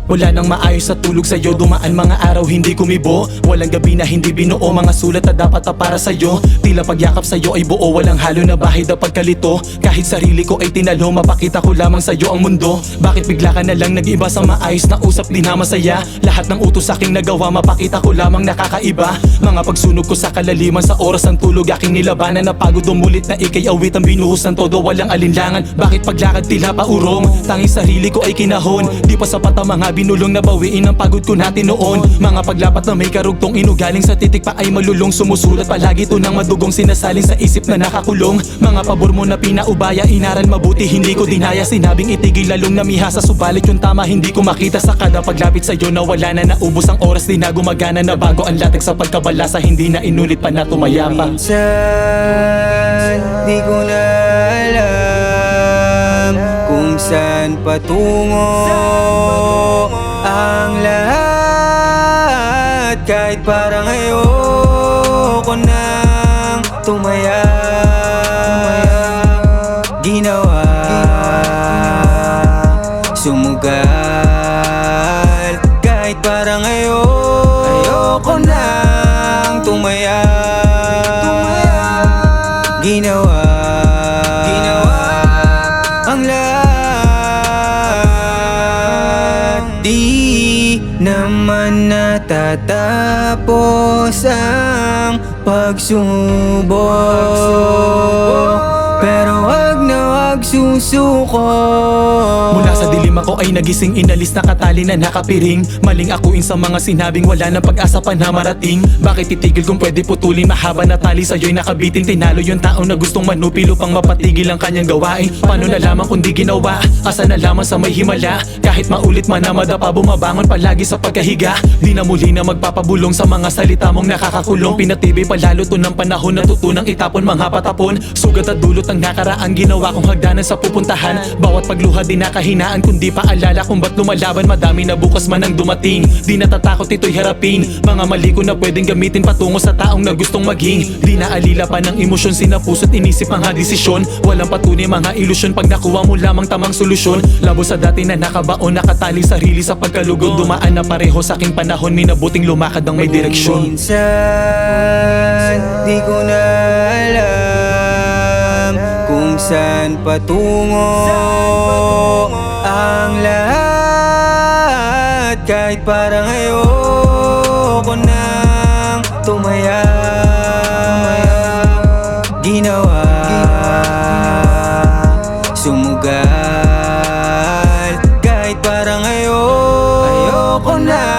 Wala nang maayos sa tulog sa'yo, dumaan mga araw hindi kumibo. Walang gabi na hindi binuo, mga sulat na dapat na para sa'yo. Tila pagyakap sa'yo ay buo, walang halo na bahid na pagkalito. Kahit sarili ko ay tinalo, mapakita ko lamang sa'yo ang mundo. Bakit bigla ka na lang nag-iba sa maayos na usap, di na masaya? Lahat ng utos aking nagawa, mapakita ko lamang nakakaiba. Mga pagsunog ko sa kalaliman, sa oras ng tulog aking nilabanan. Napagod umulit na ikay awit ang binuhos ng todo, walang alinlangan. Bakit paglakad tila paurong, tanging sarili ko ay kinahon. Di pa sapat ang mga binulong na bawiin ang pagod ko natin noon. Mga paglapat na may karugtong, inugaling sa titik pa ay malulong. Sumusulat palagi to ng madugong, sinasalin sa isip na nakakulong. Mga pabor mo na pinaubaya, inaral mabuti hindi ko dinaya. Sinabing itigil lalong namihasa, subalit yung tama hindi ko makita. Sa kada paglapit sa'yo nawala na, naubos ang oras, di na gumagana. Na bago ang latek sa pagkabalasa, hindi na inulit pa na tumaya pa. Minsan di ko na alam kung saan patungo ang lahat. Kahit parang ayoko nang tumaya, ginawa, sumugal. Kahit parang ayoko nang tumaya, ginawa ang lahat. Di naman natatapos ang pagsubok, pero wag na wag susuko. Mula sa dilim ako ay nagising, inalis na katali na nakapiring. Maling akuin sa mga sinabing wala na pag-asa pa na marating. Bakit titigil kung pwede putulin, mahaba na tali sa'yo'y nakabitin. Tinalo yung taong na gustong manupilo pang mapatigil ang kanyang gawain. Paano na lamang kung di ginawa, asa na lamang sa may himala. Kahit maulit man na madapa, bumabangon palagi sa pagkahiga. Di na muli na magpapabulong sa mga salita mong nakakakulong. Pinatibay palalo to ng panahon, natutunang itapon mga patapon. Sugat at dulot ang nakaraan, ginawa kong hagdanan sa pupuntahan. Bawat pagluha di nakahinaan, kundi paalala kung ba't lumalaban. Madami na bukas man ang dumating, di natatakot ito'y harapin. Mga mali ko na pwedeng gamitin patungo sa taong na gustong maging. Di naalila pa ng emosyon, sinapuso't inisip mga desisyon. Walang patunay mga ilusyon, pag nakuha mo lamang tamang solusyon. Labo sa dati na nakabaon, nakatali sarili sa pagkalugod. Dumaan na pareho sa aking panahon, minabuting lumakad ng may direksyon. Minsan di ko na alam kung saan patungo ang lahat. Kahit parang ayoko nang tumaya, ginawa, sumugal. Kahit parang ayoko na